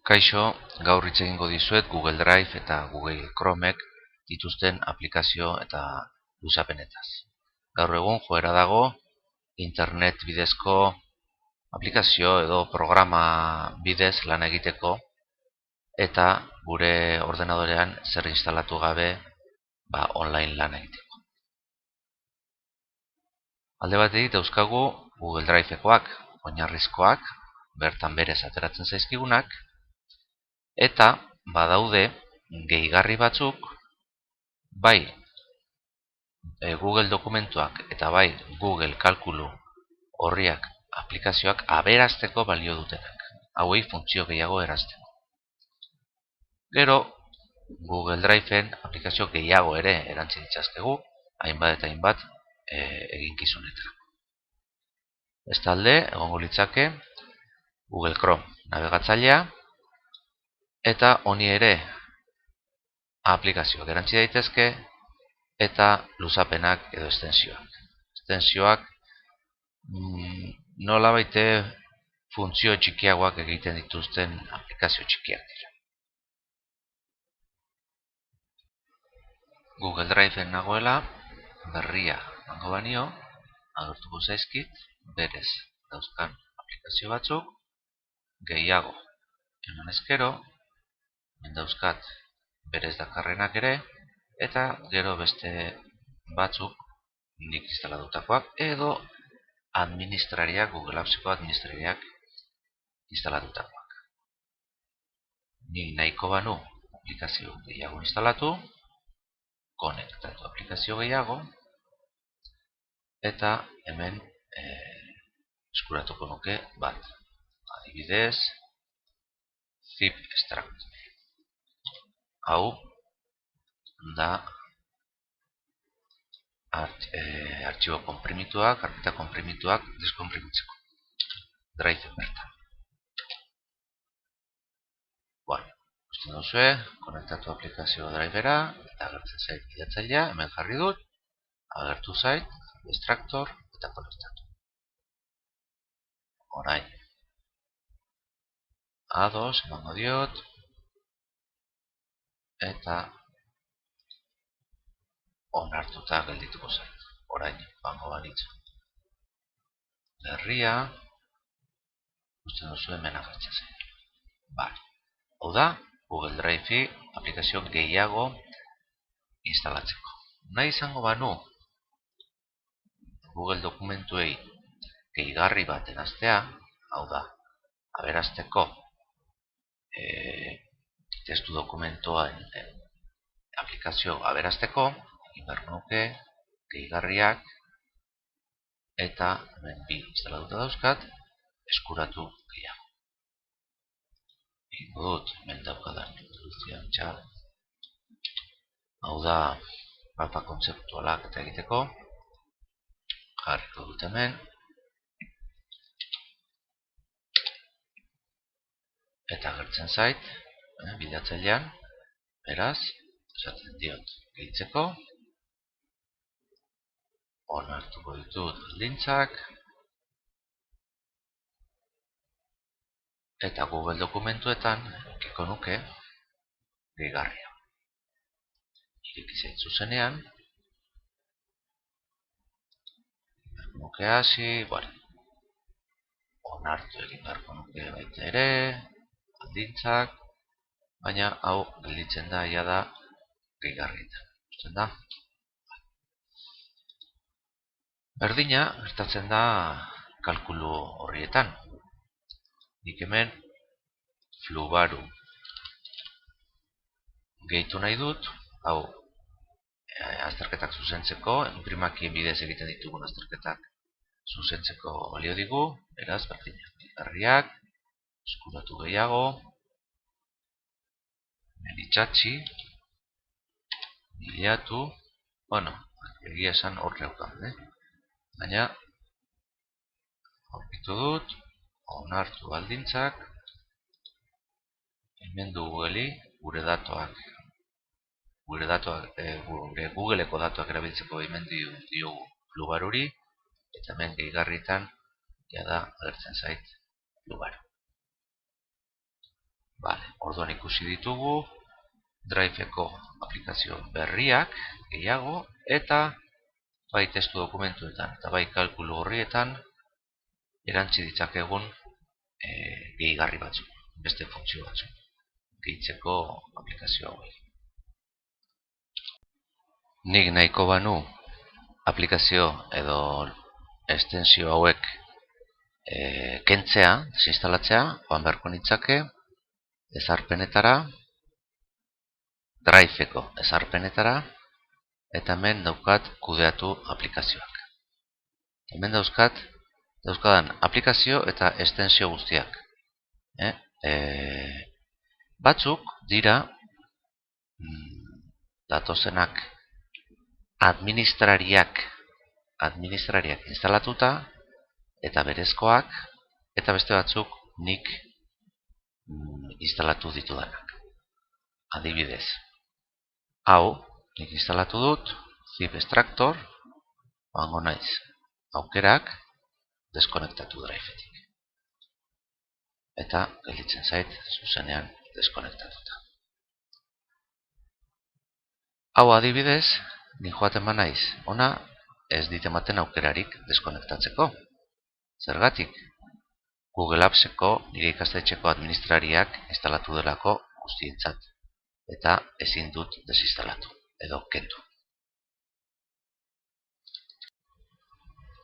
Kaixo, gaur hitz egingo dizuet Google Drive eta Google Chromek dituzten aplikazio eta luzapenetaz. Gaur egun joera dago internet bidezko aplikazio edo programa bidez lan egiteko eta gure ordenadorean zer instalatu gabe online lan egiteko. Alde batetik dauzkagu Google Drivekoak, oinarrizkoak, bertan berez ateratzen zaizkigunak, eta badaude gehigarri batzuk, bai Google dokumentuak eta bai Google kalkulu horriak aplikazioak aberasteko balio dutenak. Hauei funtzio gehiago erazteko. Gero, Google Driveen aplikazio gehiago ere erantzi ditzazkegu, hainbat eta hainbat eginkizunetara. Bestalde, egongo litzake Google Chrome nabigatzailea, eta honi ere aplikazioak erantzi daitezke eta luzapenak edo estensioak. Estensioak nolabait funtzio txikiagoak egiten dituzten aplikazio txikiak dira. Google Driveen nagoela berria mango banio, agertuko zaizkit berez dauzkan aplikazio batzuk, gehiago eman ezkero, dauzkat berez dakarrenak ere, eta gero beste batzuk nik instalatutakoak edo administrariak, Google Appseko administrariak instalatutakoak. Nik nahiko banu aplikazio gehiago instalatu, konektatu aplikazio gehiago, eta hemen eskuratuko nuke bat. Adibidez, zip extract. Hau da artxibo konprimituak, karpeta konprimituak deskonprimitzeko. Drive bertan. Ikusten duzue, konektatu aplikazio drivera, eta agertzen zait bidatzailea, hemen jarri dut, agertu zait, extraktor eta konektatu. Orain, A2 emango diot, eta onartuta geldituko zait. Orain, bango banitzu. Berria, ikusten duzu hemen agertzen zait. Hau da, Google Drive aplikazio gehiago instalatzeko. Nahi izango banu Google dokumentuei gehigarri bat eraztea, hau da, aberasteko testu dokumentuan aplikazio aberasteko, inbernuke gehigarriak eta hemen bi instalatuta dauzkat, eskuratu gehiago. Ingo dut, hemen daukadan introduzioan txar. Hau da, mapa kontzeptualak eta egiteko. Jarriko dut hemen. Eta agertzen zait, bilatzailean, beraz, esaten diot gehitzeko. Onartuko ditut baldintzak. Eta Google dokumentuetan, ekiko nuke, gehigarria. Ireki zait zuzenean. Nuke hasi, onartu egin beharko nuke baita ere, baldintzak, baina hau gelditzen da ia da gehigarrietan. Usten da? Berdina, gertatzen da kalkulu horrietan. Nik hemen flubaru gehitu nahi dut, hau azterketak zuzentzeko, inprimakien bidez egiten ditugun azterketak zuzentzeko balio digu, beraz, berdina. Gehigarriak, eskuratu gehiago, itxatxi, bilatu, egia esan hor neukan, baina, aurkitu dut, onartu baldintzak, hemen du gure datoak, gure Googleeko datoak erabiltzeko hemen diogu flubaruri, eta hemen gehigarritan, jada agertzen zait flubaru. Orduan ikusi ditugu Drive-eko aplikazio berriak gehiago eta bai testu dokumentuetan eta bai kalkulu horrietan erantzi ditzakegun gehigarri batzuk, beste funtzio batzuk gehitzeko aplikazio hauei. Nik nahiko banu aplikazio edo estensio hauek kentzea, desinstalatzea, joan beharko nitzake ezarpenetara, Drive-eko ezarpenetara, eta hemen daukat kudeatu aplikazioak. Hemen dauzkadan aplikazio eta estensio guztiak. Batzuk dira datozenak administrariak instalatuta eta berezkoak, eta beste batzuk nik instalatu ditudanak. Adibidez, hau nik instalatu dut, zip extractor, joango naiz aukerak, deskonektatu Drive-etik. Eta gelditzen zait zuzenean deskonektatuta. Hau adibidez, ni joaten banaiz ona ez dit ematen aukerarik deskonektatzeko. Zergatik? Google Apps-eko nire ikastetxeko administrariak instalatu delako guztientzat eta ezin dut desinstalatu edo kendu.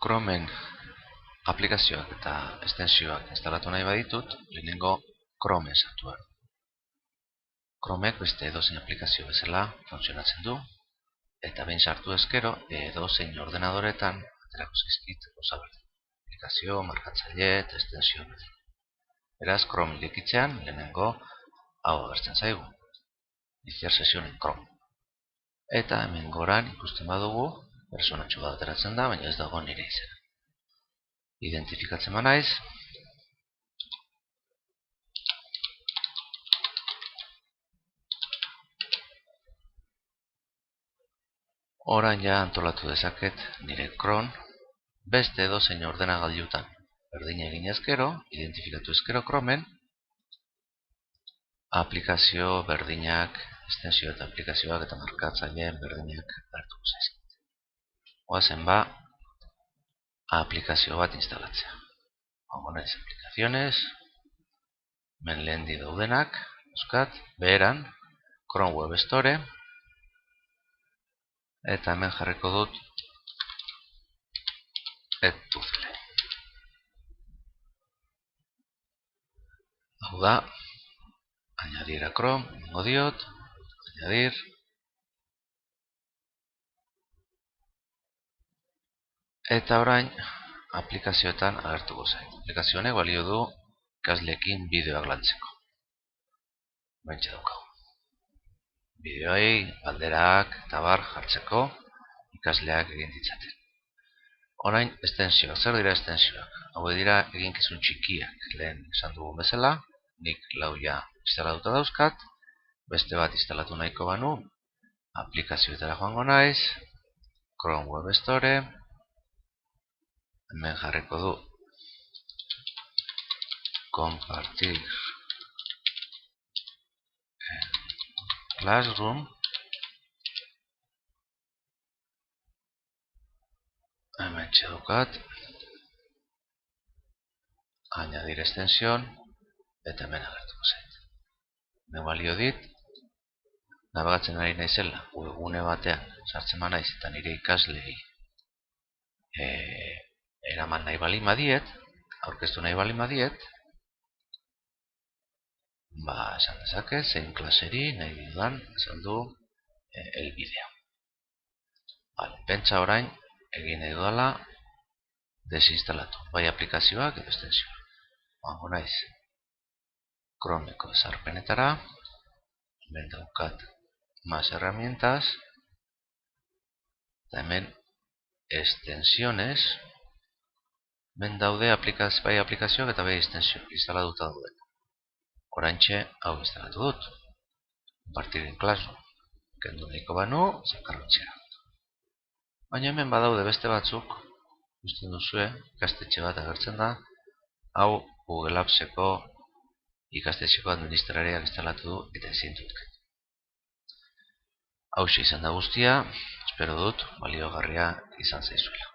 Chromeen aplikazioak eta estensioak instalatu nahi baditut, lehenengo Chrome sartu behar. Chromeek beste edozein aplikazio bezala funtzionatzen du, eta behin sartu ezkero edozein ordenadoretan aterako zaizkit gauza berdin. Aplikazio, markatzaile eta estensio berdin. Beraz, Chrome irekitzean lehenengo hau agertzen zaigu. Iniciar sesión en Chrome. Eta hemen goran ikusten badugu personatxo bat ateratzen da, baina ez dago nire izena. Identifikatzen banaiz. Orain ja antolatu dezaket nire Chrome beste edozein ordenagailutan berdina egin ezkero, identifikatu ezkero Chromeen aplikazio berdinak, estensio eta aplikazioak eta markatzaileen berdinak hartuko zaizkit. Oazen ba, aplikazio bat instalatzea. Hongo naiz aplikaziones, hemen lehen daudenak, euskat, beheran, Chrome Web Store, eta hemen jarriko dut Puzzle. Hau da, añadir a Chrome, ingo diot, añadir, eta orain aplikazioetan agertuko zait. Aplikazio honek balio du ikasleekin bideoak lantzeko. Bentsa daukagu. Bideoei, galderak eta bar jartzeko ikasleak egin ditzaten. Orain estensioak, zer dira estensioak? Hau dira eginkizun txikiak, lehen esan dugun bezala, nik lauia instalatuta dauzkat, beste bat instalatu nahiko banu, aplikazioetara joango naiz, Chrome Web Store, hemen jarriko du compartir Classroom, hemen txedukat, añadir extensión, eta hemen agertuko zait. Hemen balio dit, navegatzen ari naizela, webgune batean sartzen naiz eta nire ikaslei eraman nahi balin badiet, aurkeztu nahi balin badiet, esan dezake, zein klaseri nahi dudan, esan du el bideo. Pentsa orain, egin nahi dudala, desinstalatu, bai aplikazioak edo estensioak. Joango naiz, Chromeko ezarpenetara, hemen daukat más herramientas, eta hemen extensiones, hemen daude bai aplikazioak eta bai extensioak instalatuta daude. Oraintxe hau instalatu dut. Compartir en Classroom. Kendu nahiko banu, zakarrotzea. Baina hemen badaude beste batzuk, ikusten duzue, ikastetxe bat agertzen da, hau Google Apps-eko ikastetxeko administrariak instalatu du eta ezin dut. Hauxe izan da guztia, espero dut baliogarria izan zaizuela.